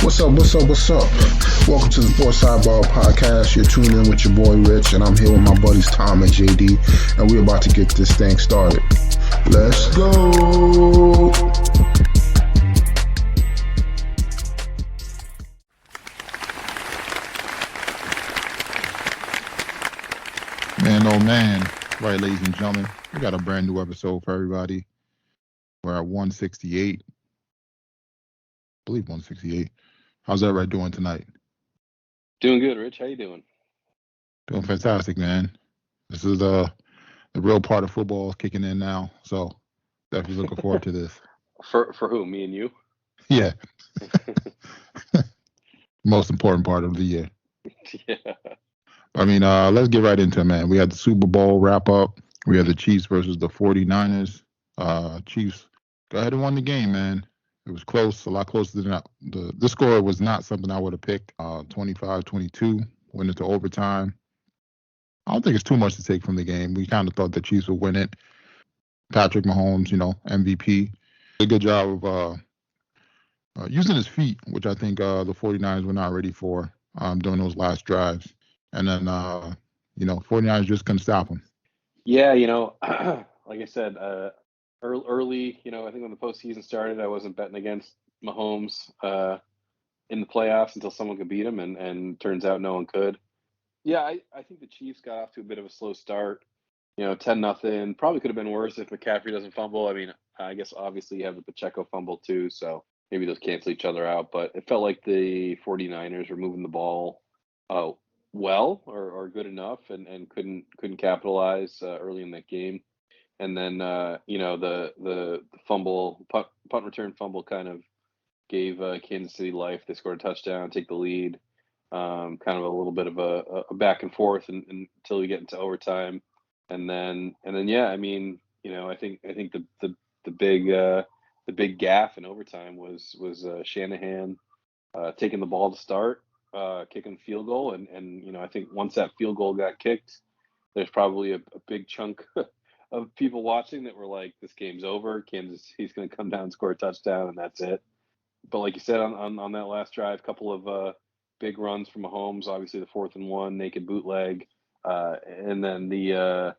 What's up? What's up? What's up? Welcome to the Sports Sidebar Podcast. You're tuned in with your boy Rich, and I'm here with my buddies Tom and JD, and we're about to get this thing started. Let's go. Man, oh man. Right, ladies and gentlemen, we got a brand new episode for everybody. We're at 168. I believe 168. How's everybody doing tonight? Doing good, Rich. How you doing? Doing fantastic, man. This is the real part of football kicking in now, so definitely looking forward to this. For who? Me and you? Yeah. Most important part of the year. Yeah. I mean, let's get right into it, man. We had the Super Bowl wrap up. We had the Chiefs versus the 49ers. Chiefs go ahead and won the game, man. It was close, a lot closer than that. The score was not something I would have picked. 25-22, went into overtime. I don't think it's too much to take from the game. We kind of thought the Chiefs would win it. Patrick Mahomes, MVP. Did a good job of using his feet, which I think the 49ers were not ready for during those last drives. And then, 49ers just couldn't stop him. Yeah, like I said, early, I think when the postseason started, I wasn't betting against Mahomes in the playoffs until someone could beat him, and turns out no one could. Yeah, I think the Chiefs got off to a bit of a slow start. 10-0. Probably could have been worse if McCaffrey doesn't fumble. I mean, I guess obviously you have the Pacheco fumble too, so maybe those cancel each other out. But it felt like the 49ers were moving the ball well or good enough and couldn't capitalize early in that game. And then the fumble punt return fumble kind of gave Kansas City life. They scored a touchdown, take the lead. Kind of a little bit of a back and forth until we get into overtime. And then yeah, I mean, I think the big gaffe in overtime was Shanahan taking the ball to start, kicking field goal, and I think once that field goal got kicked, there's probably a big chunk of people watching that were like, this game's over. Kansas, he's going to come down and score a touchdown, and that's it. But like you said, on that last drive, couple of big runs from Mahomes, obviously the 4th and 1 naked bootleg, and then the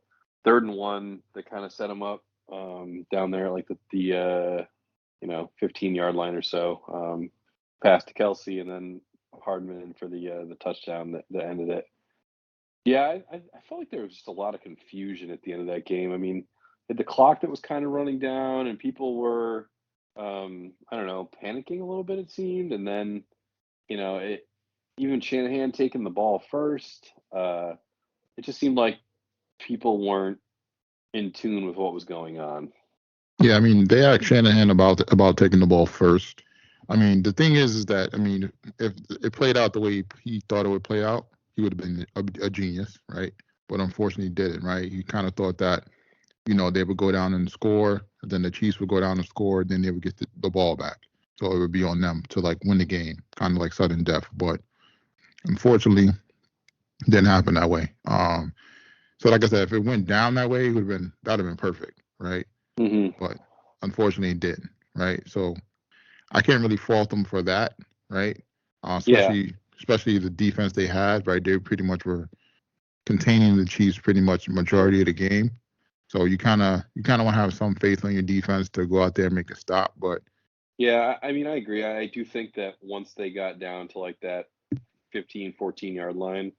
3rd and 1 that kind of set him up down there, like the 15-yard line or so, pass to Kelsey, and then Hardman for the touchdown that ended it. Yeah, I felt like there was just a lot of confusion at the end of that game. I mean, the clock that was kind of running down, and people were, panicking a little bit, it seemed. And then, even Shanahan taking the ball first, it just seemed like people weren't in tune with what was going on. Yeah, I mean, they asked Shanahan about taking the ball first. I mean, the thing is that, I mean, if it played out the way he thought it would play out, he would have been a genius, right? But unfortunately, he didn't, right? He kind of thought that, they would go down and score, and then the Chiefs would go down and score, then they would get the ball back. So it would be on them to, win the game, kind of like sudden death. But unfortunately, it didn't happen that way. So like I said, if it went down that way, that would have been perfect, right? Mm-hmm. But unfortunately, it didn't, right? So I can't really fault them for that, right? Especially the defense they had, right? They pretty much were containing the Chiefs pretty much majority of the game. So you kind of want to have some faith in your defense to go out there and make a stop. But yeah, I mean, I agree. I do think that once they got down to like that 15, 14-yard line,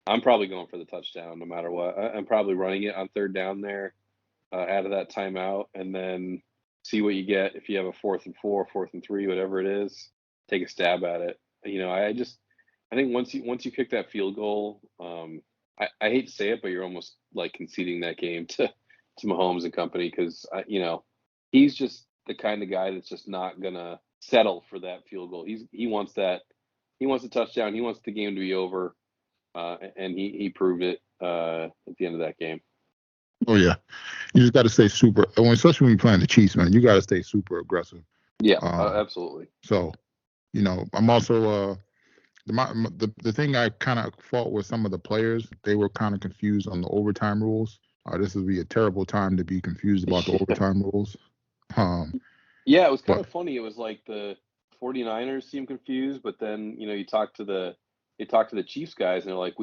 I'm probably going for the touchdown no matter what. I'm probably running it on 3rd down there out of that timeout, and then see what you get. If you have a 4th and 4, 4th and 3, whatever it is, take a stab at it. I think once you kick that field goal, I hate to say it, but you're almost like conceding that game to Mahomes and company, because he's just the kind of guy that's just not gonna settle for that field goal. He wants that. He wants a touchdown. He wants the game to be over, and he proved it at the end of that game. Oh yeah, you just got to stay super. Especially when you're playing the Chiefs, man, you got to stay super aggressive. Yeah, absolutely. So, I'm also the thing I kind of fought with some of the players. They were kind of confused on the overtime rules. This would be a terrible time to be confused about the overtime rules. Yeah, it was kind of funny. It was like the 49ers seem confused, but then, you talk to the Chiefs guys and they're like,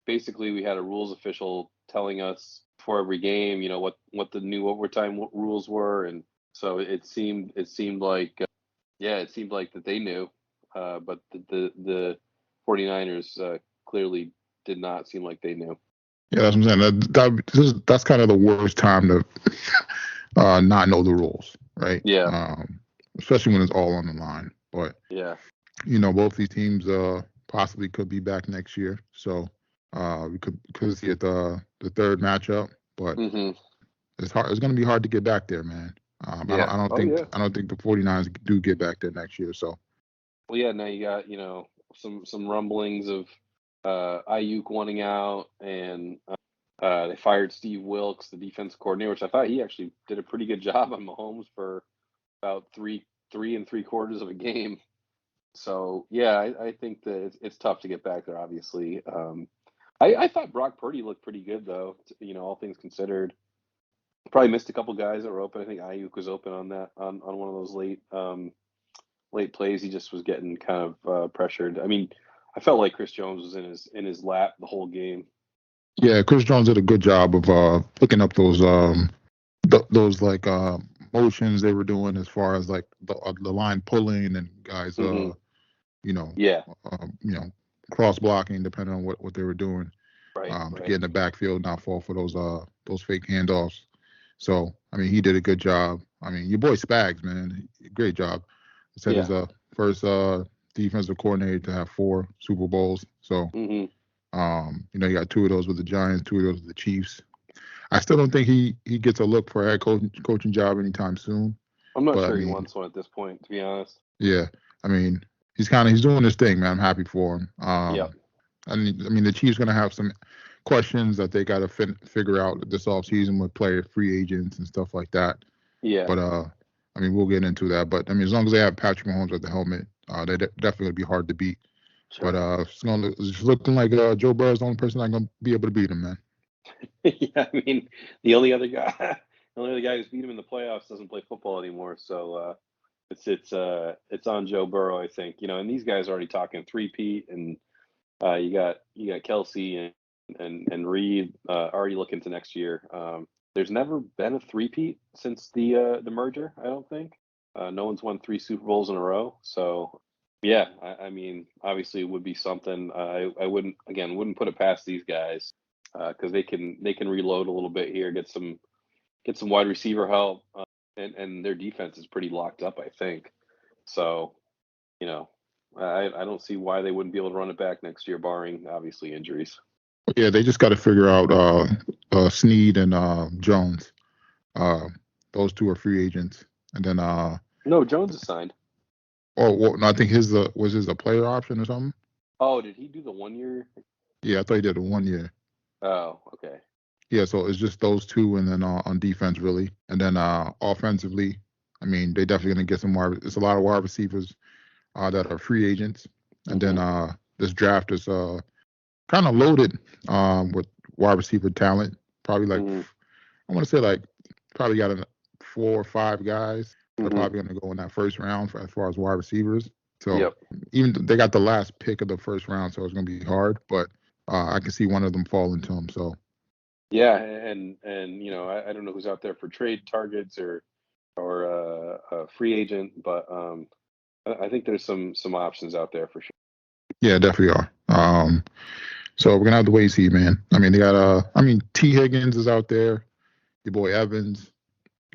basically we had a rules official telling us before every game, what the new overtime rules were. And so it seemed like, it seemed like that they knew, but the 49ers clearly did not seem like they knew. Yeah, that's what I'm saying. That's kind of the worst time to not know the rules, right? Yeah. Especially when it's all on the line. But Yeah. both these teams possibly could be back next year, so we could see it the third matchup. But it's hard. It's going to be hard to get back there, man. Yeah. I don't think the 49ers do get back there next year. So. Well, yeah. Now you got some rumblings of Ayuk wanting out, and they fired Steve Wilkes, the defense coordinator, which I thought he actually did a pretty good job on Mahomes for about three and three quarters of a game. So yeah, I think that it's tough to get back there. Obviously, I thought Brock Purdy looked pretty good though. All things considered, probably missed a couple guys that were open. I think Ayuk was open on one of those late plays. He just was getting kind of pressured. I mean, I felt like Chris Jones was in his lap the whole game. Yeah, Chris Jones did a good job of picking up those like motions they were doing as far as like the line pulling and guys cross blocking depending on what they were doing. Right. To get in the backfield, not fall for those fake handoffs. So I mean, he did a good job. I mean, your boy Spags, man, great job. I said he's the first defensive coordinator to have 4 Super Bowls. So you got 2 of those with the Giants, 2 of those with the Chiefs. I still don't think he gets a look for a head coaching job anytime soon. I'm not sure he wants one at this point, to be honest. Yeah, I mean, he's doing his thing, man. I'm happy for him. I mean, the Chiefs going to have some questions that they got to figure out this offseason with player free agents and stuff like that. Yeah. But I mean, we'll get into that. But I mean, as long as they have Patrick Mahomes at the helmet, they definitely would be hard to beat. Sure. But it's looking like Joe Burrow's the only person that's going to be able to beat him, man. Yeah, I mean, the only other guy who's beat him in the playoffs doesn't play football anymore. So it's on Joe Burrow, I think. And these guys are already talking three-peat, and you got Kelsey and Reed already looking to next year. There's never been a three-peat since the merger, I don't think. No one's won 3 Super Bowls in a row. So yeah, I mean, obviously it would be something. I wouldn't put it past these guys. Because they can reload a little bit here, get some wide receiver help, and their defense is pretty locked up, I think. So, I don't see why they wouldn't be able to run it back next year, barring obviously injuries. Yeah, they just got to figure out Snead and Jones. Those 2 are free agents, and then no, Jones is signed. Oh, well, no, I think was his a player option or something. Oh, did he do the 1 year? Yeah, I thought he did a 1 year. Oh, okay. Yeah, so it's just those 2, and then on defense, really. And then offensively, I mean, they definitely going to get some it's a lot of wide receivers that are free agents. And then this draft is kind of loaded with wide receiver talent. Probably like, I want to say like, probably got 4 or 5 guys that are probably going to go in that first round as far as wide receivers. So even they got the last pick of the first round, so it's going to be hard. But I can see one of them falling to him. So, yeah, and I don't know who's out there for trade targets or a free agent, but I think there's some options out there for sure. Yeah, definitely are. So we're gonna have to wait and see, man. I mean, they got T. Higgins is out there, your boy Evans,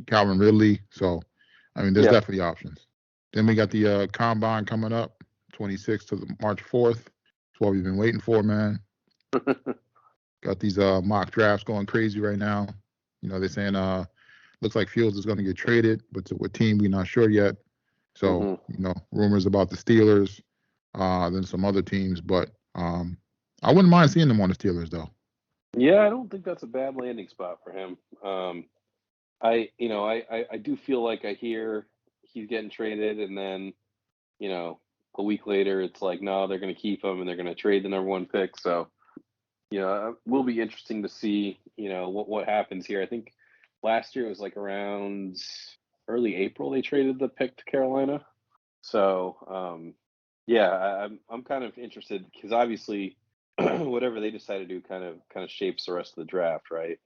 Calvin Ridley. So, I mean, there's definitely options. Then we got the combine coming up, 26th to March 4th. That's what we've been waiting for, man. Got these mock drafts going crazy right now. They're saying looks like Fields is going to get traded, but to what team we're not sure yet. So rumors about the Steelers, then some other teams, but I wouldn't mind seeing them on the Steelers though. Yeah, I don't think that's a bad landing spot for him. I do feel like I hear he's getting traded, and then a week later it's like, no, they're going to keep him and they're going to trade the number 1 pick. So it will be interesting to see what happens here. I think last year it was like around early April they traded the pick to Carolina. So yeah, I'm kind of interested because obviously whatever they decide to do kind of shapes the rest of the draft, right?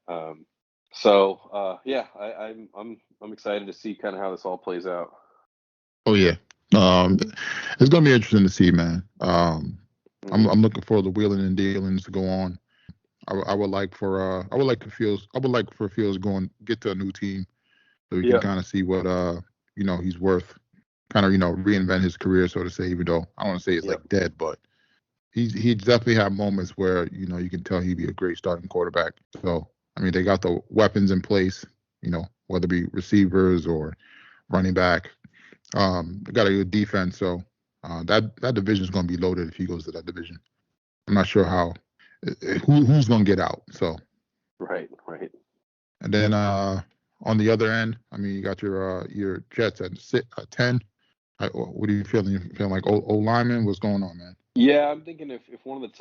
So yeah, I'm excited to see kind of how this all plays out. Oh yeah. It's gonna be interesting to see, man. Mhm. I'm looking for the wheeling and dealings to go on. I would like for Fields going get to a new team so we can Yeah, kind of see what he's worth. Kind of reinvent his career, so to say. Even though I don't want to say it's yeah, like dead, but he definitely had moments where you can tell he'd be a great starting quarterback. So I mean, they got the weapons in place. Whether it be receivers or running back. They got a good defense, so that division is going to be loaded if he goes to that division. I'm not sure who's going to get out. So, right. and then on the other end, I mean, you got your Jets at 10. What are you feeling? You feeling like O lineman? What's going on, man? Yeah, I'm thinking if one of the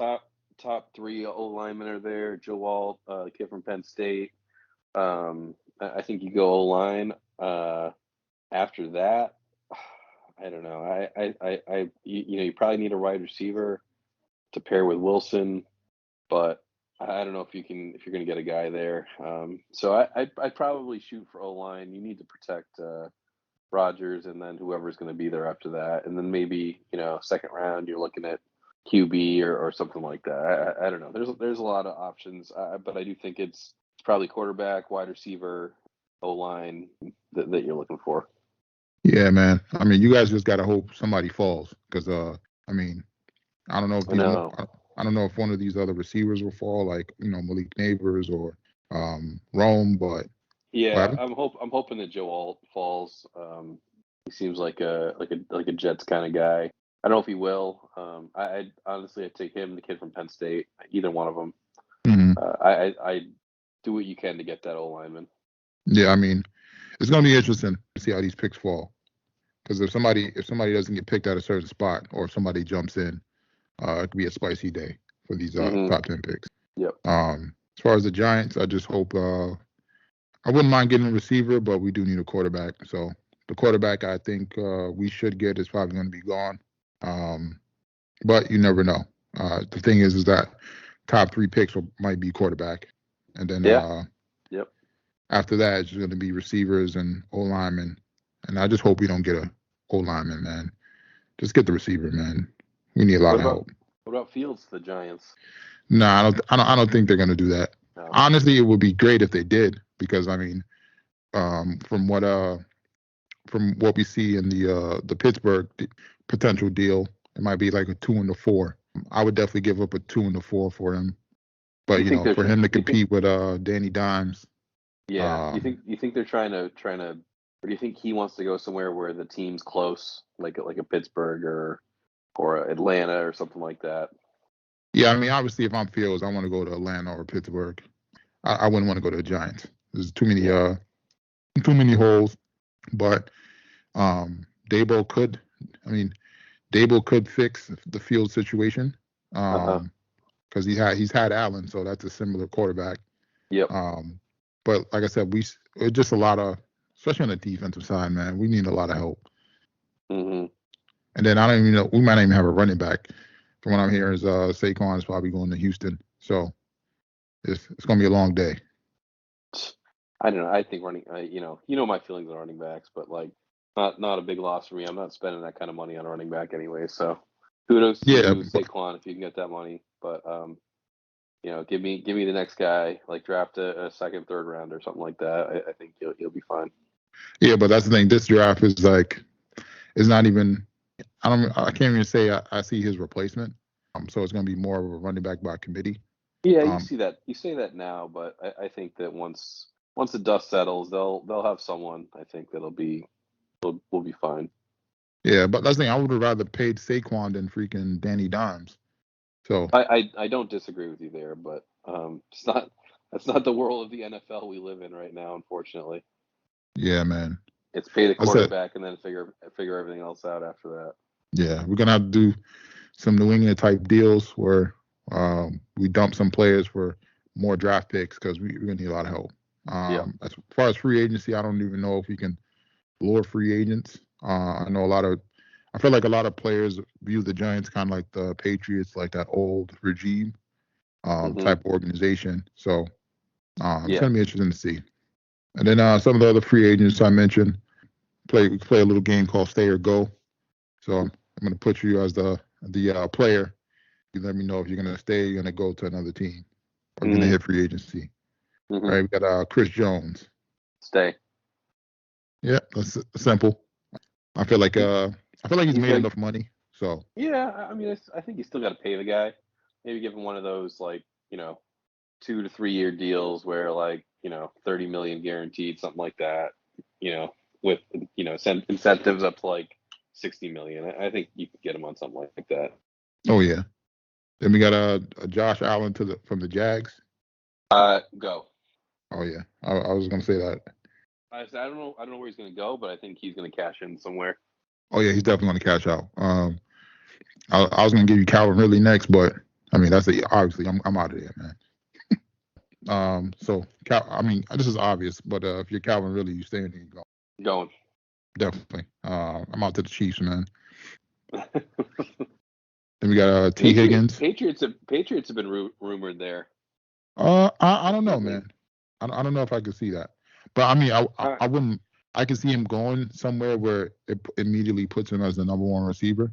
top three O linemen are there, Joe Walt, kid from Penn State, I think you go O line. After that, I don't know. You probably need a wide receiver to pair with Wilson, but I don't know if you're going to get a guy there. So I'd probably shoot for O line. You need to protect Rodgers, and then whoever's going to be there after that, and then maybe second round you're looking at QB or something like that. I don't know. There's a lot of options, but I do think it's probably quarterback, wide receiver, O line that you're looking for. Yeah, man. I mean, you guys just got to hope somebody falls because I mean, I don't know if I know. I don't know if one of these other receivers will fall, like Malik Neighbors or Rome, but what Yeah, happened? I'm hoping that Joe Alt falls. He seems like a Jets kind of guy. I don't know if he will. I honestly I'd take him, the kid from Penn State, either one of them. Mhm. I do what you can to get that O lineman. Yeah, I mean, it's gonna be interesting to see how these picks fall. Because if somebody doesn't get picked at a certain spot, or if somebody jumps in, it could be a spicy day for these Hmm. top 10 picks. Yep. As far as the Giants, I just hope I wouldn't mind getting a receiver, but we do need a quarterback. So the quarterback I think we should get is probably going to be gone. But you never know. The thing is that top 3 picks might be quarterback, and then Yeah. Yep. after that it's going to be receivers and O linemen. And I just hope we don't get a O lineman, man. Just get the receiver, man. We need a lot What of about help. what about Fields, the Giants? No, I don't think they're going to do that. No. Honestly, it would be great if they did, because I mean, from what we see in the Pittsburgh potential deal, it might be like a 2 and a 4. I would definitely give up a 2 and a 4 for him. Do But you think they're for him to do you think compete with Danny Dimes, yeah, um, you think they're trying to or do you think he wants to go somewhere where the team's close, like a Pittsburgh or Atlanta or something like that? yeah, I mean, obviously, if I'm Fields, I want to go to Atlanta or Pittsburgh. I wouldn't want to go to the Giants. There's Yeah. too many holes. But Dabo could, I mean, Dabo could fix the field situation, Uh-huh. because he's had Allen, so that's a similar quarterback. Yep. But like I said, it's just a lot of, especially on the defensive side, man. We need a lot of help. Hmm. And then I don't even know, we might not even have a running back. From what I'm hearing is Saquon is probably going to Houston, so it's gonna be a long day. I don't know. I think running, my feelings on running backs, but like, not a big loss for me. I'm not spending that kind of money on a running back anyway. So, kudos to Yeah, you, Saquon, if you can get that money. But give me the next guy. Like draft a second, third round or something like that. I think you'll be fine. yeah, but that's the thing. This draft is like, it's not even. I can't even say I see his replacement. So it's gonna be more of a running back by committee. Yeah, you Um, see that. You say that now, but I think that once the dust settles, they'll have someone. I think will be fine. yeah, but that's the thing. I would have rather paid Saquon than freaking Danny Dimes. So I don't disagree with you there, but it's not that's not the world of the NFL we live in right now, unfortunately. yeah, man. It's pay the I said, quarterback and then figure everything else out after that. yeah, we're gonna have to do some New England type deals where we dump some players for more draft picks, because we're gonna need a lot of help. Yeah. As far as free agency, I don't even know if we can lure free agents. I know I feel like a lot of players view the Giants kind of like the Patriots, like that old regime type of organization. So it's going to be interesting to see. And then some of the other free agents I mentioned we play a little game called Stay or Go. So I'm going to put you as the player. You let me know if you're going to stay, you're going to go to another team, or you're going to hit free agency. All right, we got Chris Jones. Stay. Yeah, that's simple. I feel like he's made enough money. So yeah, I mean, I think you still got to pay the guy. Maybe give him one of those 2 to 3 year deals where $30 million guaranteed, something like that. With incentives up to like $60 million. I think you could get him on something like that. Oh yeah. Then we got a Josh Allen from the Jags. Go. Oh yeah, I was gonna say that. I don't know where he's gonna go, but I think he's gonna cash in somewhere. Oh yeah, he's definitely gonna cash out. I was gonna give you Calvin Ridley next, but I mean obviously I'm out of there, man. So this is obvious, but if you're Calvin Ridley, you staying there, you go. Going. Definitely. I'm out to the Chiefs, man. Then we got T. Higgins. Patriots have been rumored there. I don't know, man. I don't know if I could see that, but I mean, I wouldn't. I could see him going somewhere where it immediately puts him as the number one receiver,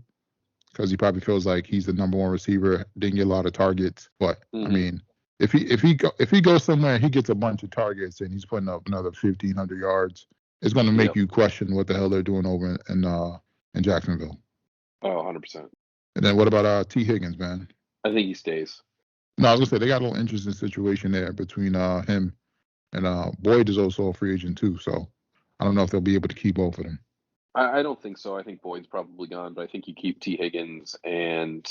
because he probably feels like he's the number one receiver, didn't get a lot of targets. But I mean, if he goes somewhere and he gets a bunch of targets and he's putting up another 1,500 yards, it's going to make you question what the hell they're doing over in Jacksonville. Oh, 100%. And then what about T. Higgins, man? I think he stays. No, I was gonna say they got a little interesting situation there between him and Boyd is also a free agent too. So I don't know if they'll be able to keep both of them. I don't think so. I think Boyd's probably gone, but I think you keep T. Higgins and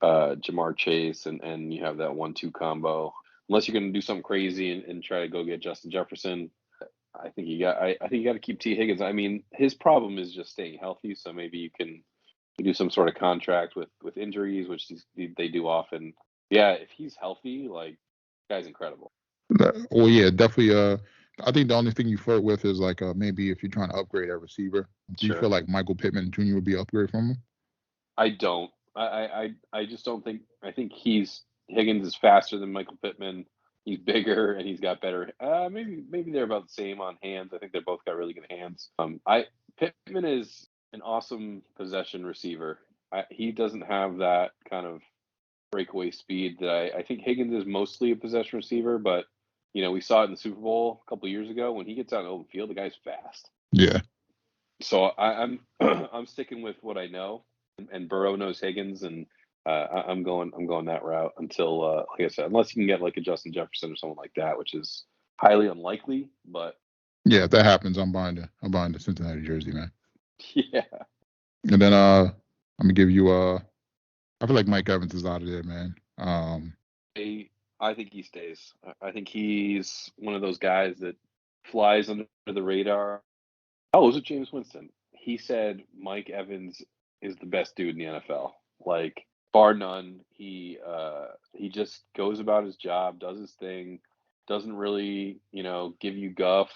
Jamar Chase, and you have that 1-2 combo. Unless you're going to do something crazy and try to go get Justin Jefferson, I think you got to keep T. Higgins. I mean, his problem is just staying healthy. So maybe you can do some sort of contract with injuries, which they do often. Yeah, if he's healthy, the guy's incredible. Well, yeah, definitely. I think the only thing you flirt with is maybe if you're trying to upgrade a receiver. Do you feel like Michael Pittman Jr. would be an upgrade from him? I don't. I just don't think. I think Higgins is faster than Michael Pittman. He's bigger and he's got better. Maybe they're about the same on hands. I think they're both got really good hands. Pittman is an awesome possession receiver. He doesn't have that kind of breakaway speed that I think Higgins is mostly a possession receiver, but we saw it in the Super Bowl a couple of years ago. When he gets out in the open field, the guy's fast. Yeah. So I'm sticking with what I know, and Burrow knows Higgins, and I'm going that route until like I said, unless you can get like a Justin Jefferson or someone like that, which is highly unlikely. But yeah, if that happens, I'm buying the Cincinnati jersey, man. Yeah. And then I'm gonna give you I feel like Mike Evans is out of there, man. I think he stays. I think he's one of those guys that flies under the radar. Oh, was it James Winston? He said Mike Evans is the best dude in the NFL. Bar none. He just goes about his job, does his thing, doesn't really, give you guff.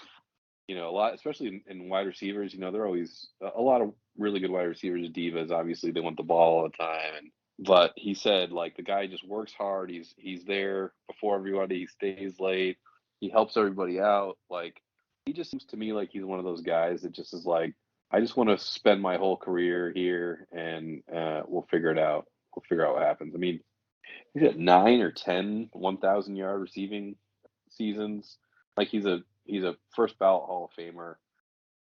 A lot, especially in wide receivers, they're always a lot of really good wide receivers, divas. Obviously, they want the ball all the time. But he said, the guy just works hard. He's there before everybody. He stays late. He helps everybody out. He just seems to me like he's one of those guys that just is I just want to spend my whole career here, and we'll figure it out. We'll figure out what happens. I mean, he's at 9 or 10 1,000-yard receiving seasons. He's a first ballot Hall of Famer.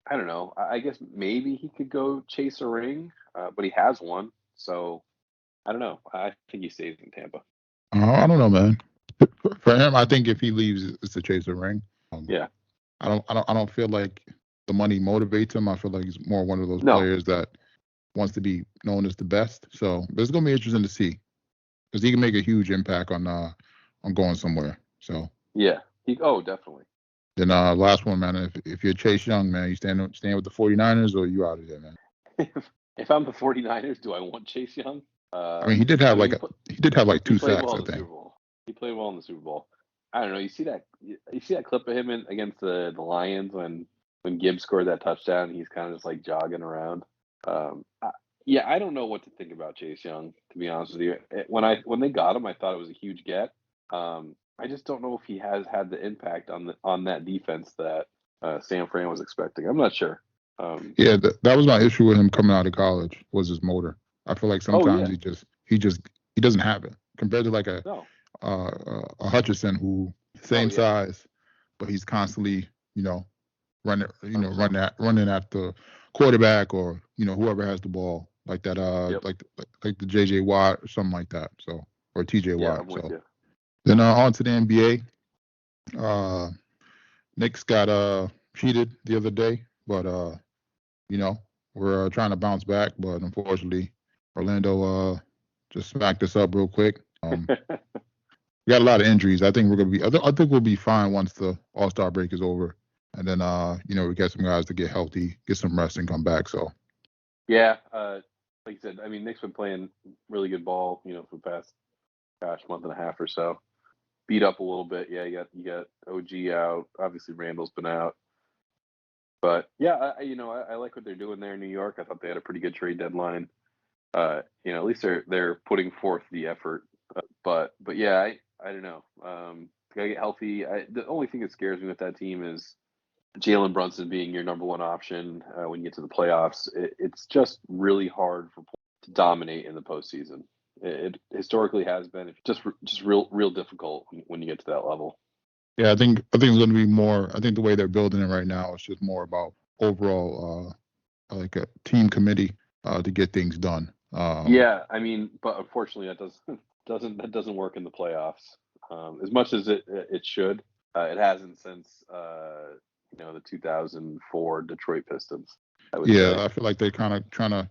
I don't know. I guess maybe he could go chase a ring, but he has one. So I don't know. I think he stays in Tampa. I don't know, man. For him, I think if he leaves, it's to chase a ring. Yeah. I don't feel like the money motivates him. I feel like he's more one of those players that wants to be known as the best. So it's gonna be interesting to see, because he can make a huge impact on going somewhere. So yeah, definitely. Then last one, man. If you're Chase Young, man, you staying with the 49ers, or you out of there, man? If I'm the 49ers, do I want Chase Young? I mean, he did have like 2 sacks, I think. He played well in the Super Bowl. I don't know. You see that clip of him against the Lions when Gibbs scored that touchdown? He's kind of just jogging around. Yeah, I don't know what to think about Chase Young, to be honest with you. When they got him, I thought it was a huge get. I just don't know if he has had the impact on that defense that San Fran was expecting. I'm not sure. Yeah, that was my issue with him coming out of college was his motor. I feel like Oh sometimes yeah, he doesn't have it compared to like no, a Hutchinson who oh same yeah, size, but he's constantly running 100%. running at the quarterback or whoever has the ball like that Yep. like the JJ Watt or something like that. So or TJ Yeah, Watt. I'm with So you. then on to the NBA. Knicks got cheated the other day, but we're trying to bounce back, but unfortunately Orlando just smacked us up real quick. We got a lot of injuries. I think we're gonna be. I think we'll be fine once the All-Star break is over, and then we get some guys to get healthy, get some rest, and come back. So Yeah, like you said, I mean, Nick's been playing really good ball, for the past month and a half or so. Beat up a little bit. Yeah, you got OG out. Obviously, Randall's been out. But yeah, I like what they're doing there in New York. I thought they had a pretty good trade deadline. At least they're putting forth the effort. But yeah, I don't know. Gotta get healthy. The only thing that scares me with that team is Jalen Brunson being your number one option when you get to the playoffs. It's just really hard for to dominate in the postseason. It historically has been. It's just real difficult when you get to that level. yeah, I think it's going to be more. I think the way they're building it right now is just more about overall like a team committee to get things done. Yeah, I mean, but unfortunately, that doesn't work in the playoffs. As much as it should, it hasn't since the 2004 Detroit Pistons. I would Yeah, say. I feel like they're kind of trying to.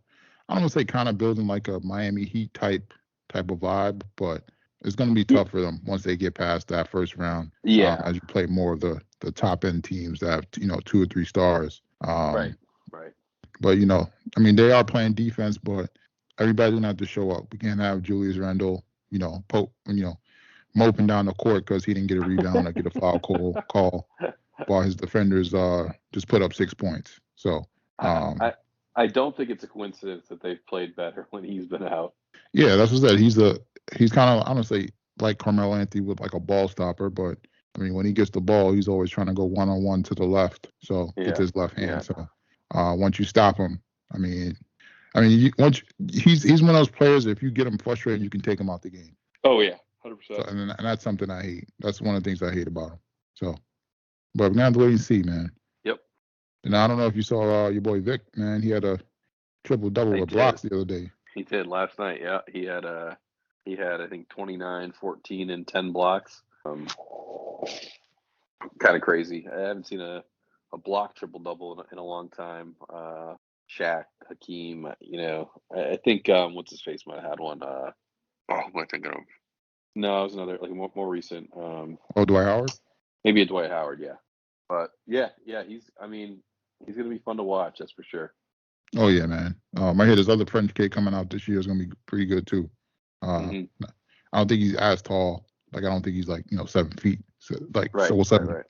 I don't want to say kind of building like a Miami Heat type of vibe, but it's going to be tough for them once they get past that first round. Yeah. As you play more of the top end teams that have 2 or 3 stars. Right. But I mean, they are playing defense, but everybody's gonna have to show up. We can't have Julius Randle, moping down the court because he didn't get a rebound or get a foul call while his defenders just put up 6 points. So I don't think it's a coincidence that they've played better when he's been out. yeah, that's what I said. He's kind of, I don't say like Carmelo Anthony with like a ball stopper, but I mean when he gets the ball, he's always trying to go 1-on-1 to the left. So with his left hand. Yeah. So once you stop him, I mean, he's one of those players. If you get him frustrated, you can take him out the game. Oh yeah, 100%. So, and that's something I hate. That's one of the things I hate about him. So, but we're gonna have to wait and see, man. Yep. And I don't know if you saw your boy Vic, man. He had a triple double with blocks the other day. He did last night. Yeah, he had I think 29, 14, and 10 blocks. Kind of crazy. I haven't seen a block triple double in a long time. Shaq, Hakeem, I think what's his face might have had one. What am I thinking of? No, it was another like more recent. Dwight Howard? Maybe a Dwight Howard, yeah. But yeah, he's gonna be fun to watch, that's for sure. Oh yeah, man. I hear this other French kid coming out this year is gonna be pretty good too. I don't think he's as tall. Like I don't think he's like 7 feet, so, like right, 7. Right.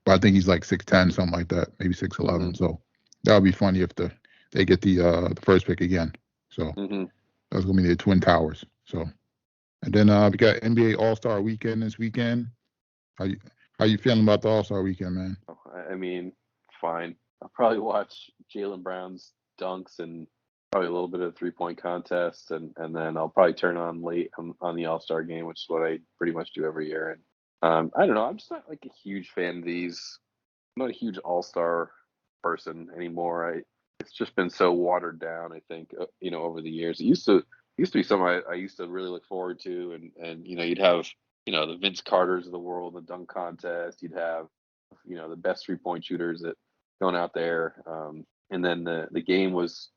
But I think he's like 6'10", something like that, maybe 6'11". So that would be funny if they get the first pick again. So that's gonna be the Twin Towers. So and then we got NBA All-Star Weekend this weekend. How you feeling about the All-Star Weekend, man? I mean, fine. I'll probably watch Jaylen Brown's dunks and probably a little bit of the 3-point contest, and then I'll probably turn on late on the All-Star game, which is what I pretty much do every year. And I don't know. I'm just not like a huge fan of these. I'm not a huge All-Star person anymore. It's just been so watered down. I think over the years. It used to be something I used to really look forward to, and you'd have the Vince Carters of the world, the dunk contest. You'd have the best 3-point shooters that going out there, and then the game was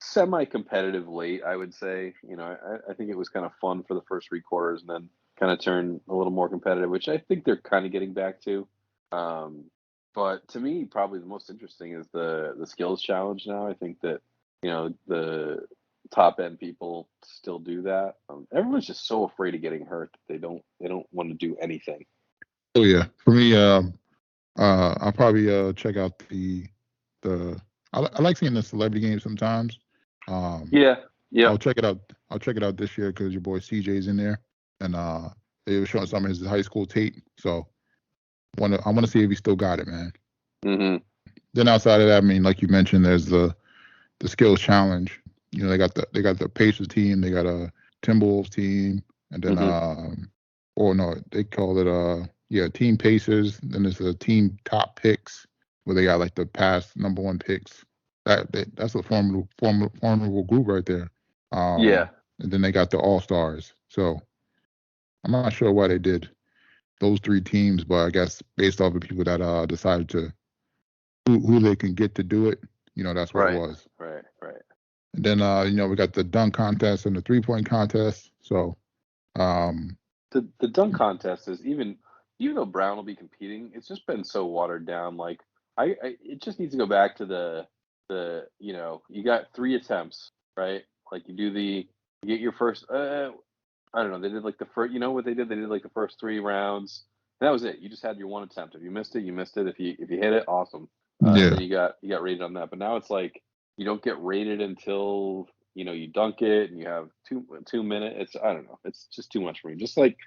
semi-competitive late, I would say. I think it was kind of fun for the first 3 quarters, and then kind of turned a little more competitive, which I think they're kind of getting back to. But to me, probably the most interesting is the skills challenge now. I think that the top end people still do that. Everyone's just so afraid of getting hurt that they don't want to do anything. Oh yeah, for me, I'll probably check out the. I like seeing the celebrity games sometimes. Yeah. Yeah. I'll check it out. I'll check it out this year because your boy CJ's in there, and they were showing some of his high school tape. So I want to see if he still got it, man. Mm-hmm. Then outside of that, I mean, like you mentioned, there's the skills challenge. You know, they got the Pacers team, they got a Timberwolves team, and then or no, they call it Team Pacers. Then there's a team top picks where they got like the past number one picks. That's a formidable group right there. Yeah. And then they got the All-Stars. So I'm not sure why they did those three teams, but I guess based off of people that decided to who they can get to do it, you know, that's what it was. Right. And then you know, we got the dunk contest and the 3-point contest. So the dunk contest is even though Brown will be competing, it's just been so watered down. Like it just needs to go back to the you know, you got 3 attempts, right? Like you get your first I don't know, they did like the first, you know what they did? They did like the first 3 rounds. That was it. You just had your one attempt. If you missed it, you missed it. If you hit it, awesome. yeah, Then you got rated on that. But now it's like you don't get rated until, you know, you dunk it and you have 2 minutes. I don't know. It's just too much for me. Just like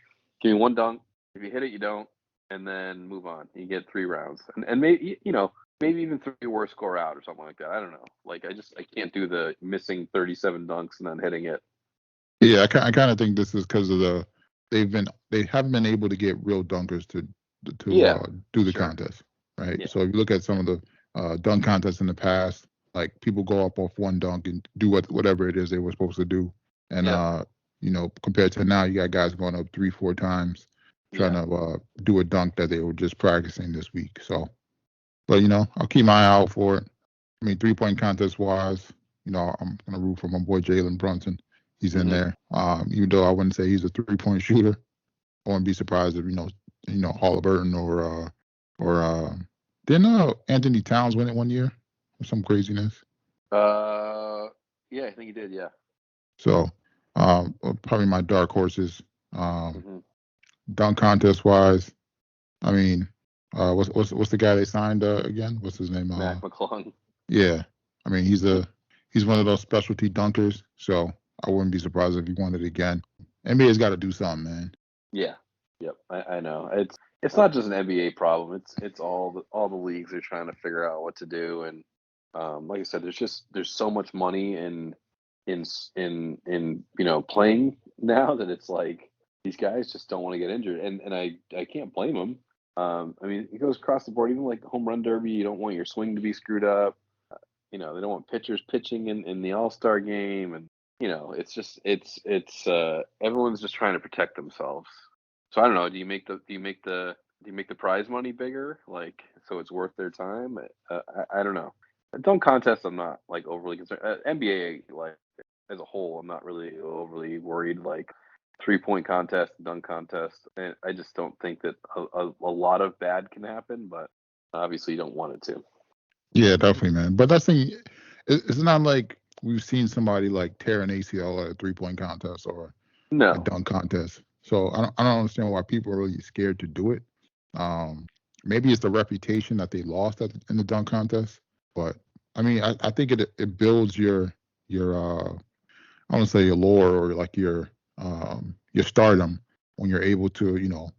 give me one dunk. If you hit it, you don't, and then move on. You get 3 rounds, and maybe, you know, maybe even 3 worst score out or something like that. I don't know. Like I can't do the missing 37 dunks and then hitting it. yeah. I kind of think this is because of they haven't been able to get real dunkers to do the contest, right? Yeah. So if you look at some of the dunk contests in the past, like people go up off one dunk and do whatever it is they were supposed to do, and you know, compared to now, you got guys going up 3-4 times trying to do a dunk that they were just practicing this week. So, but you know, I'll keep my eye out for it. I mean, 3-point contest wise, you know, I'm gonna root for my boy Jalen Brunson. He's in there. Even though I wouldn't say he's a 3-point shooter, I wouldn't be surprised if you know Halliburton or didn't Anthony Towns win it one year or some craziness? Yeah, I think he did. Yeah. So, probably my dark horses. Dunk contest wise, I mean, what's the guy they signed again? What's his name? Mac McClung. Yeah, I mean he's one of those specialty dunkers. So I wouldn't be surprised if he won it again. NBA's got to do something, man. Yeah. Yep. I know. It's not just an NBA problem. It's all the leagues are trying to figure out what to do, and like I said, there's so much money in you know, playing now that it's like these guys just don't want to get injured, and I can't blame them. I mean, it goes across the board. Even like the home run derby, you don't want your swing to be screwed up. You know, they don't want pitchers pitching in the Allstar game, and you know, it's just it's everyone's just trying to protect themselves. So I don't know. Do you make the prize money bigger, like so it's worth their time? I don't know. Dunk contest, I'm not like overly concerned. NBA, like as a whole, I'm not really overly worried. Like 3-point contest, dunk contest, and I just don't think that a lot of bad can happen. But obviously, you don't want it to. Yeah, definitely, man. But that's the it's not like we've seen somebody like tear an ACL at a 3-point contest or a dunk contest. So I don't understand why people are really scared to do it. Maybe it's the reputation that they lost in the dunk contest. But I mean, I think it builds your I want to say your lore or like your stardom when you're able to, you know,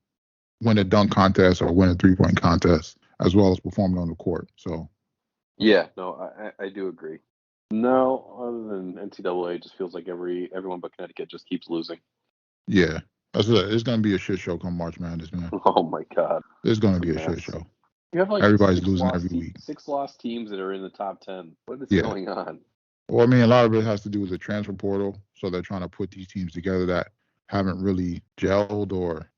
win a dunk contest or win a 3-point contest as well as performing on the court. So yeah, no, I do agree. No, other than NCAA, it just feels like everyone but Connecticut just keeps losing. Yeah, that's it. It's gonna be a shit show come March Madness, man. Oh my God, it's gonna be a shit show. You have like everybody's losing every week. 6 lost teams that are in the top 10. What is going on? Well, I mean, a lot of it has to do with the transfer portal. So they're trying to put these teams together that haven't really gelled or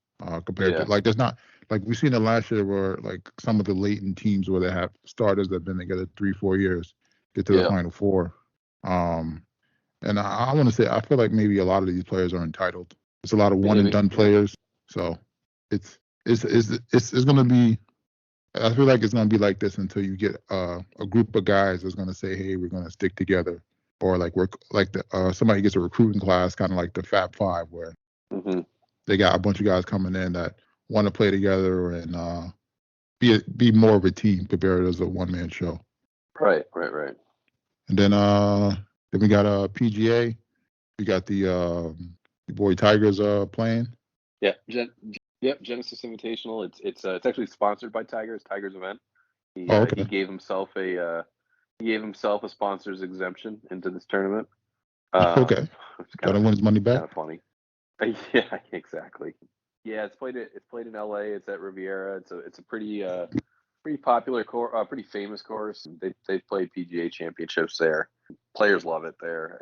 compared to like there's not like we've seen it last year where like some of the latent teams where they have starters that have been together 3-4 years get to the Final Four. And I want to say I feel like maybe a lot of these players are entitled. It's a lot of one and done players. So it's gonna be. I feel like it's gonna be like this until you get a group of guys that's gonna say, "Hey, we're gonna stick together," or like we're like somebody gets a recruiting class, kind of like the Fab Five, where they got a bunch of guys coming in that want to play together and be more of a team compared as a one-man show. Right. And then Then we got PGA. We got the your boy Tigers playing. Yeah, Genesis Invitational. It's actually sponsored by Tigers. Tigers event. He Okay. he gave himself a sponsor's exemption into this tournament. Okay. It's Gotta win his money back. kind of funny. Yeah, exactly. Yeah, it's played in LA. It's at Riviera. It's a pretty popular course, pretty famous course. They've played PGA championships there. Players love it there,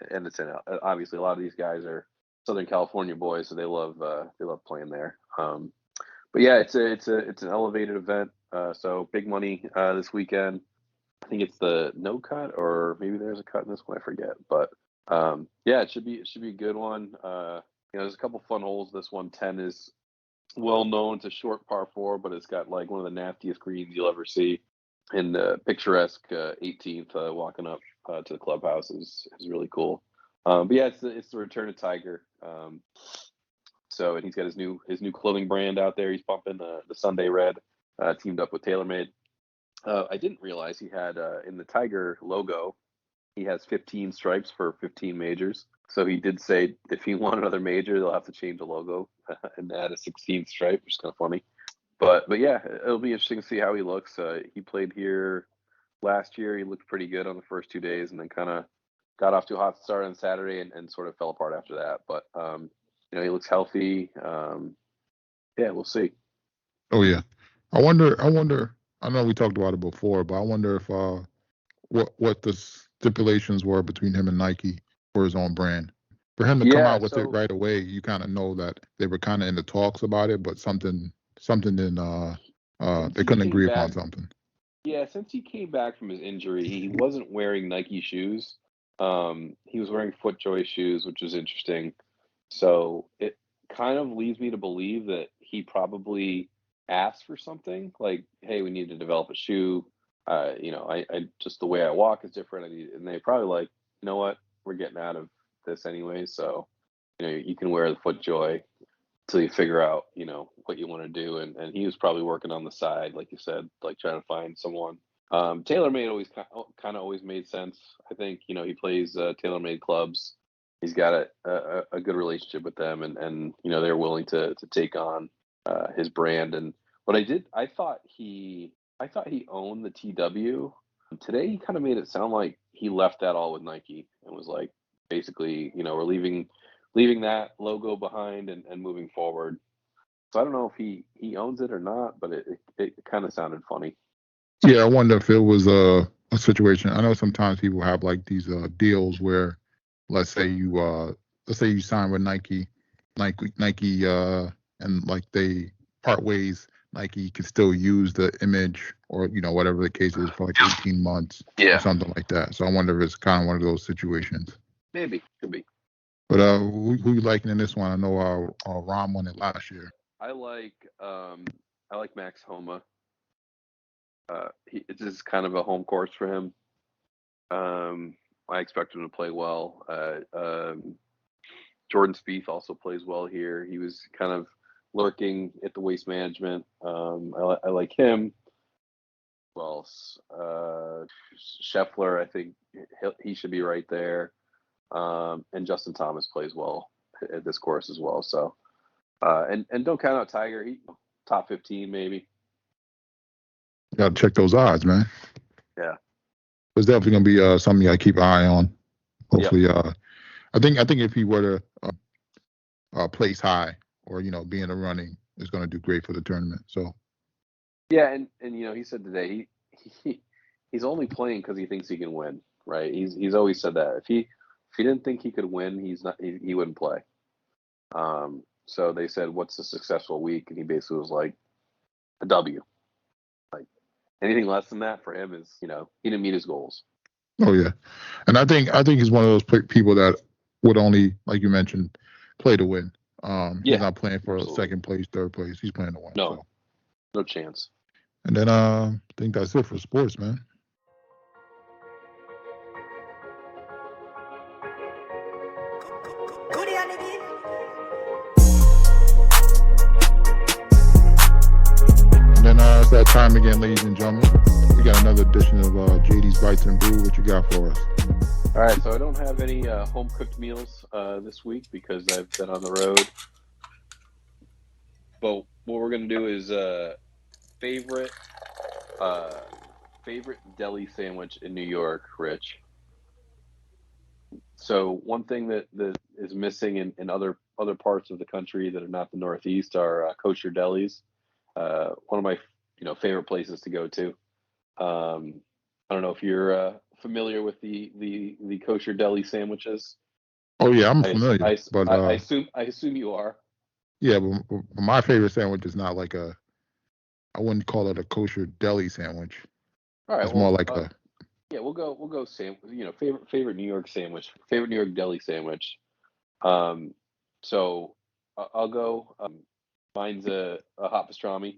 and it's in obviously a lot of these guys are Southern California boys, so they love playing there. But yeah, it's an elevated event. So big money this weekend. I think it's the no cut, or maybe there's a cut in this one. I forget, but yeah, it should be a good one. There's a couple fun holes. This 110 is well known. It's a short par 4, but it's got like one of the nastiest greens you'll ever see. And the picturesque 18th walking up to the clubhouse is really cool. But yeah, it's the return of Tiger. So, and he's got his new clothing brand out there. He's pumping the Sunday Red, teamed up with TaylorMade. I didn't realize he had in the Tiger logo, he has 15 stripes for 15 majors. So he did say if he won another major, they'll have to change the logo and add a 16th stripe, which is kind of funny. But yeah, it'll be interesting to see how he looks. He played here last year. He looked pretty good on the first 2 days, and then kind of got off to a hot start on Saturday and sort of fell apart after that. But he looks healthy. Yeah, we'll see. Oh yeah, I wonder. I know we talked about it before, but I wonder if what the stipulations were between him and Nike for his own brand. For him to come out with it right away, you kind of know that they were kind of in the talks about it, but something didn't. They couldn't agree upon something. Yeah, since he came back from his injury, he wasn't wearing Nike shoes. He was wearing FootJoy shoes, which was interesting. So it kind of leads me to believe that he probably asked for something like, "Hey, we need to develop a shoe. I just the way I walk is different." And they probably like, "You know what? We're getting out of this anyway. So, you can wear the FootJoy until you figure out, what you want to do." And he was probably working on the side, like you said, like trying to find someone. TaylorMade always kind of always made sense. I think, he plays TaylorMade clubs. He's got a good relationship with them, and they're willing to take on his brand. And what I thought he owned the TW. Today he kind of made it sound like he left that all with Nike and was like, basically, we're leaving that logo behind and moving forward. So I don't know if he owns it or not, but it kind of sounded funny. Yeah, I wonder if it was a situation. I know sometimes people have like these deals where, let's say you sign with Nike, and like they part ways. Nike can still use the image or whatever the case is for like 18 months or something like that. So I wonder if it's kind of one of those situations. Maybe, could be. But who you liking in this one? I know Rom won it last year. I like Max Homa. It's just kind of a home course for him. I expect him to play well. Jordan Spieth also plays well here. He was kind of lurking at the Waste Management. I like him. Who else? Scheffler, I think he should be right there. And Justin Thomas plays well at this course as well. So, and don't count out Tiger. He top 15 maybe. Got to check those odds, man. Yeah, it's definitely gonna be something I keep an eye on. Hopefully, I think if he were to place high or be in the running, is gonna do great for the tournament. So. Yeah, and he said today he's only playing because he thinks he can win, right? He's always said that if he didn't think he could win, he wouldn't play. So they said, "What's a successful week?" And he basically was like, "A W." Like anything less than that for him is, he didn't meet his goals. Oh yeah, and I think he's one of those people that would only, like you mentioned, play to win. He's not playing for second place, third place. He's playing to win. No, no chance. And then I think that's it for sports, man. And then it's that time again, ladies and gentlemen. We got another edition of JD's Bites and Brew. What you got for us? All right, so I don't have any home cooked meals this week because I've been on the road. But what we're gonna do is favorite uh, favorite deli sandwich in New York, Rich. So one thing that is missing in other parts of the country that are not the Northeast are kosher delis. One of my favorite places to go to. I don't know if you're familiar with the kosher deli sandwiches. Oh yeah, I'm familiar, but I assume you are. yeah, but my favorite sandwich is not like I wouldn't call it a kosher deli sandwich. All right, It's more well, like a yeah, we'll go favorite New York sandwich, favorite New York deli sandwich. Um, so I'll go. Mine's a hot pastrami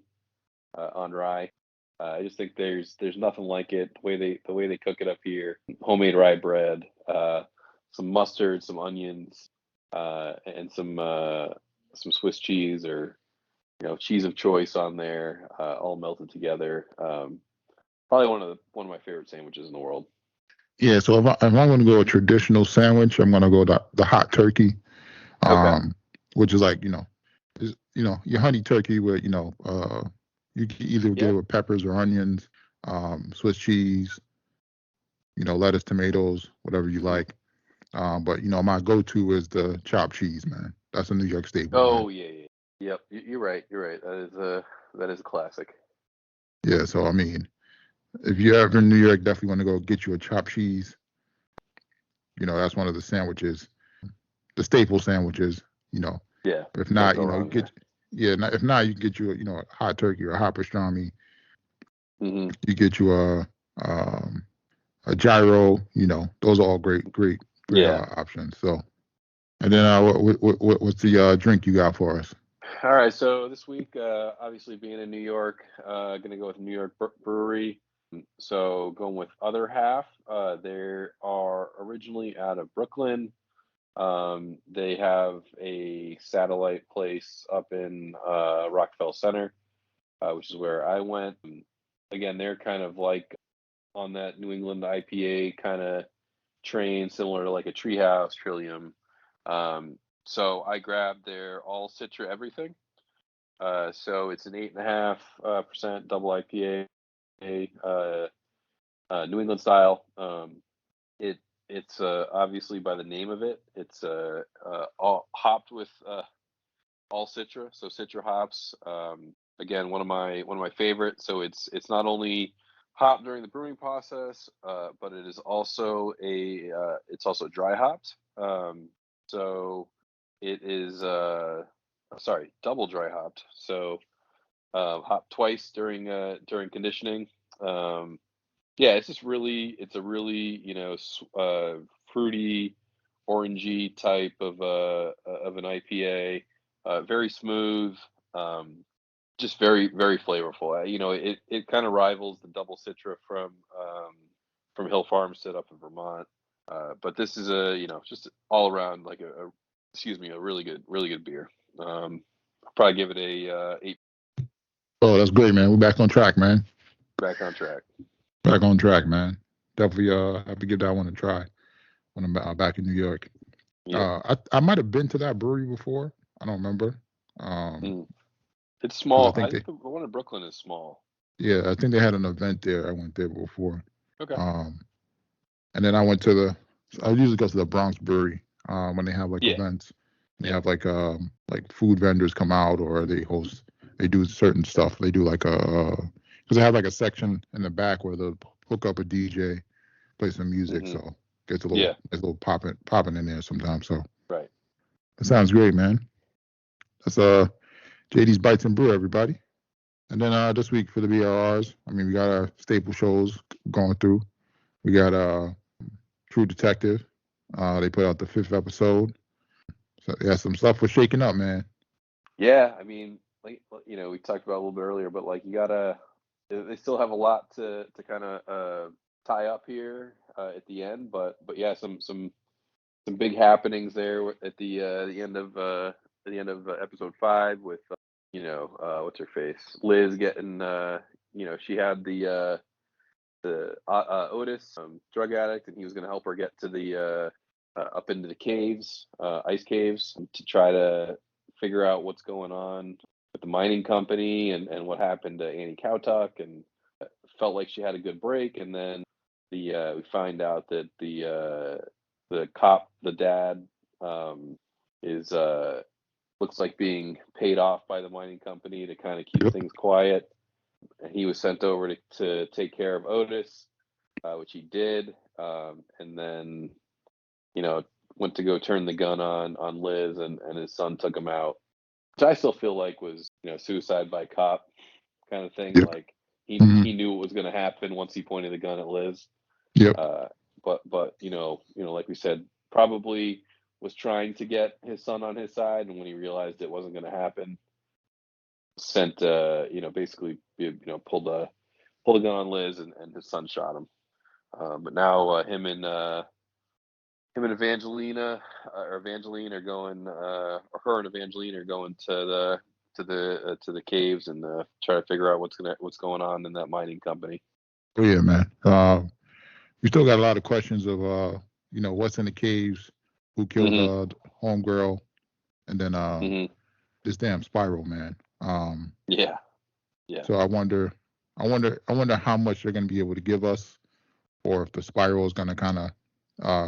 on rye. I just think there's nothing like it. The way they cook it up here, homemade rye bread, some mustard, some onions, and some Swiss cheese or cheese of choice on there, all melted together. Probably one of my favorite sandwiches in the world. yeah. So if I'm going to go a traditional sandwich, I'm going to go the hot turkey, Okay. which is like is your honey turkey with you can either get it Yep. with peppers or onions, Swiss cheese, lettuce, tomatoes, whatever you hmm like. But my go-to is the chopped cheese, man. That's a New York staple, man. Oh yeah, yeah. Yep. You're right. You're right. That is a classic. Yeah. So I mean, if you're ever in New York, definitely want to go get you a chopped cheese. That's one of the sandwiches, the staple sandwiches. You know, Yeah. if Can't not, go you wrong get there. if not, you can get you a hot turkey or a hot pastrami. hmm You get you um, a gyro. Those are all great Yeah. options. So, and then what's the drink you got for us? All right. So this week, obviously being in New York, gonna go with New York Brewery. So going with Other Half. They are originally out of Brooklyn. They have a satellite place up in Rockefeller Center, which is where I went. Again, they're kind of like on that New England IPA kind of train, similar to like a Treehouse, Trillium. So I grabbed their all Citra everything. So it's an 8.5% double IPA, New England style. It it's obviously by the name of it. It's all hopped with all Citra, so Citra hops. Again, one of my favorites. So it's not only hopped during the brewing process, but it is also it's also dry hopped. So it is sorry, double dry hopped. So hopped twice during conditioning. Yeah, it's a really fruity, orangey type of an IPA. Very smooth, um, just very flavorful. It kind of rivals the double Citra from Hill Farmstead up in Vermont. But this is just all around like excuse me, a really good beer. I'll probably give it a 8. Oh, that's great, man. We're back on track, man. Back on track. Back on track, man. Definitely have to give that one a try when I'm back in New York. Yep. I might have been to that brewery before. I don't remember. Mm. It's Because I small. I think think the one in Brooklyn is small. I think they had an event there. I went there before. Okay. Um, and then I usually go to the Bronx Brewery when they have like Yeah. events. They Yep. have like food vendors come out or they do certain stuff. They do like because they have like a section in the back where they'll hook up a DJ, play some music, hmm so gets Yeah. a little popping in there sometimes. So Right. that sounds great, man. That's JD's Bites and Brew, everybody. And then this week for the BRRs, I mean, we got our staple shows going through. We got True Detective. They put out the 5th episode. So yeah, some stuff was shaking up, man. Yeah. I mean, like we talked about a little bit earlier, but like you gotta. They still have a lot to kind of tie up here at the end, but yeah, some big happenings there the end of episode 5 with what's her face, Liz getting she had Otis, drug addict, and he was going to help her get to the up into the caves, ice caves, to try to figure out what's going on with the mining company and what happened to Annie Kautuk, and felt like she had a good break, and then we find out that the cop, the dad, is looks like being paid off by the mining company to kind of keep Yep. things quiet, and he was sent over to take care of Otis, which he did, and then went to go turn the gun on Liz, and his son took him out, which I still feel like was suicide by cop kind of thing. Yep. Like Mhm. he knew what was going to happen once he pointed the gun at Liz. Yep. But like we said, probably was trying to get his son on his side, and when he realized it wasn't going to happen, sent basically pulled the gun on Liz, and his son shot him. But now him and Evangeline are going, or her and Evangeline are going to the caves and try to figure out what's going on in that mining company. Oh yeah, man. We still got a lot of questions of what's in the caves, who killed the homegirl, and then this damn spiral, man. Yeah. So I wonder how much they're going to be able to give us, or if the spiral is going to kind of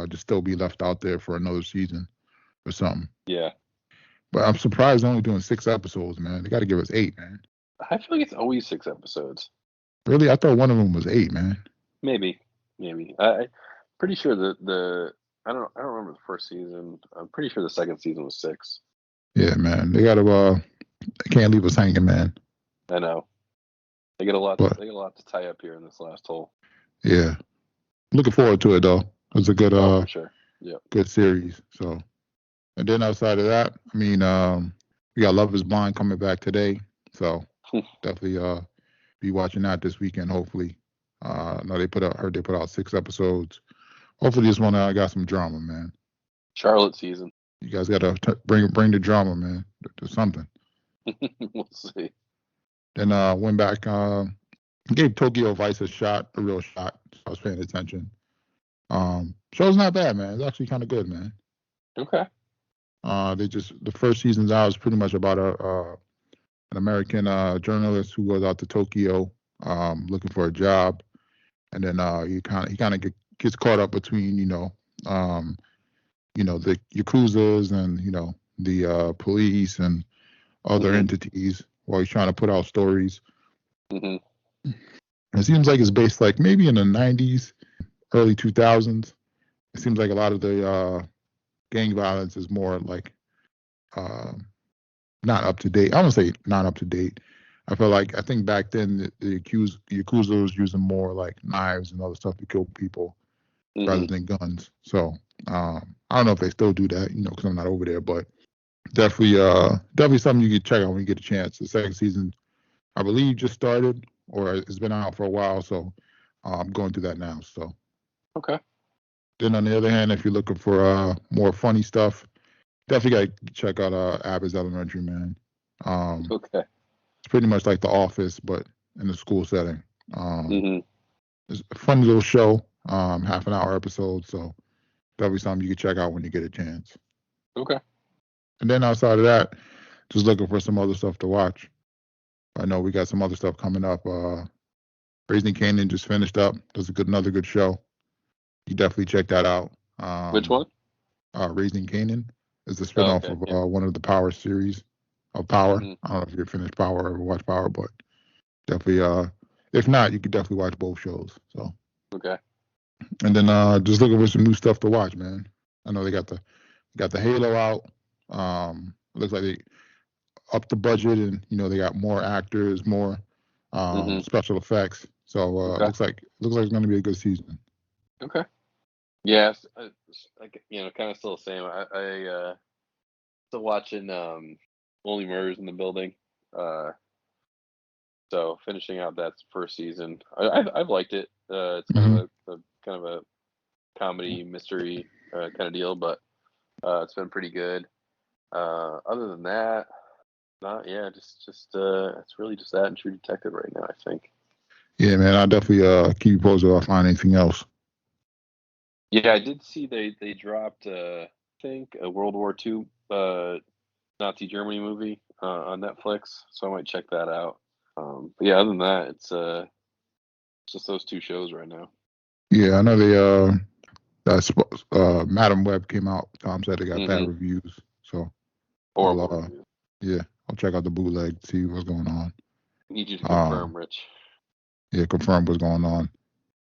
just still be left out there for another season or something. Yeah. But I'm surprised they're only doing 6 episodes, man. They got to give us 8, man. I feel like it's always 6 episodes. Really? I thought one of them was 8, man. Maybe. I'm pretty sure I don't remember the first season. I'm pretty sure the second season was 6. Yeah, man. They can't leave us hanging, man. I know. They get a lot. But, they get a lot to tie up here in this last hole. Yeah. Looking forward to it though. It's a good for sure. Yeah. Good series. So, and then outside of that, I mean, we got Love Is Blind coming back today. So definitely be watching that this weekend. Hopefully, no, they put out 6 episodes. Hopefully, this one got some drama, man. Charlotte season. You guys got to bring the drama, man. Do something. We'll see. Then went back, gave Tokyo Vice a real shot. So I was paying attention. Show's not bad, man. It's actually kind of good, man. Okay. The first season's out is pretty much about an American journalist who goes out to Tokyo looking for a job, and then he kind of gets caught up between the yakuzas and the police and other entities while he's trying to put out stories. It seems like it's based like maybe in the 90s, early 2000s. It seems like a lot of the gang violence is more like not up to date. I don't say not up to date. I think back then the Yakuza was using more like knives and other stuff to kill people rather than guns. So I don't know if they still do that, because I'm not over there, but definitely something you can check out when you get a chance. The second season, I believe, just started, or it's been out for a while, so I'm going through that now. So okay. Then on the other hand, if you're looking for more funny stuff, definitely got to check out Abbott's Elementary, man. Okay. It's pretty much like The Office, but in a school setting. It's a funny little show, half an hour episode, so that'll be something you can check out when you get a chance. Okay. And then outside of that, just looking for some other stuff to watch. I know we got some other stuff coming up. Raising Kanan just finished up. That's another good show. You definitely check that out. Which one? Raising Kanan is a spinoff of one of the Power series of Power. I don't know if you finished Power or watched Power, but definitely, if not, you could definitely watch both shows. So okay. And then just looking for some new stuff to watch, man. I know they got the Halo out. Looks like they upped the budget, and they got more actors, more special effects. So looks like it's going to be a good season. Okay. Yes, kind of still the same. I still watching Only Murders in the Building. So finishing out that first season, I've liked it. It's kind of a comedy mystery kind of deal, but it's been pretty good. Other than that, it's really just that and True Detective right now, I think. Yeah, man. I'll definitely keep you posted if I find anything else. Yeah, I did see they dropped I think a World War II Nazi Germany movie on Netflix, so I might check that out. But yeah, other than that, it's just those two shows right now. Yeah, I know Madam Web came out. Tom said they got bad reviews, so Horrible review. Yeah, I'll check out the bootleg, see what's going on. Need you to confirm, Rich. Yeah, confirm what's going on.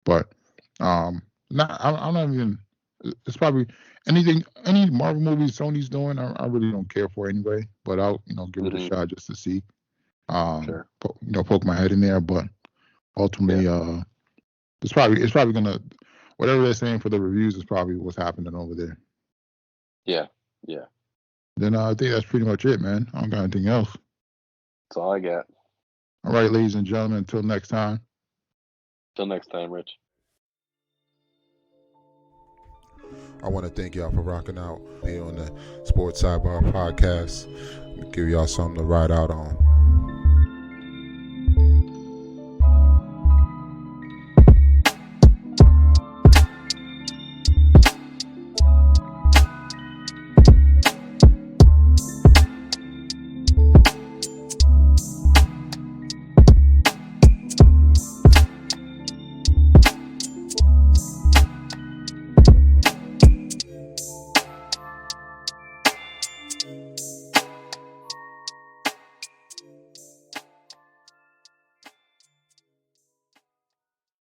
But I'm not even. It's probably any Marvel movies Sony's doing. I really don't care for anyway. But I'll give it a shot just to see. Sure. Poke my head in there. But ultimately, it's probably gonna, whatever they're saying for the reviews is probably what's happening over there. Yeah. Then I think that's pretty much it, man. I don't got anything else. That's all I got. All right, ladies and gentlemen. Until next time. Till next time, Rich. I want to thank y'all for rocking out here on the Sports Sidebar Podcast. Give y'all something to ride out on.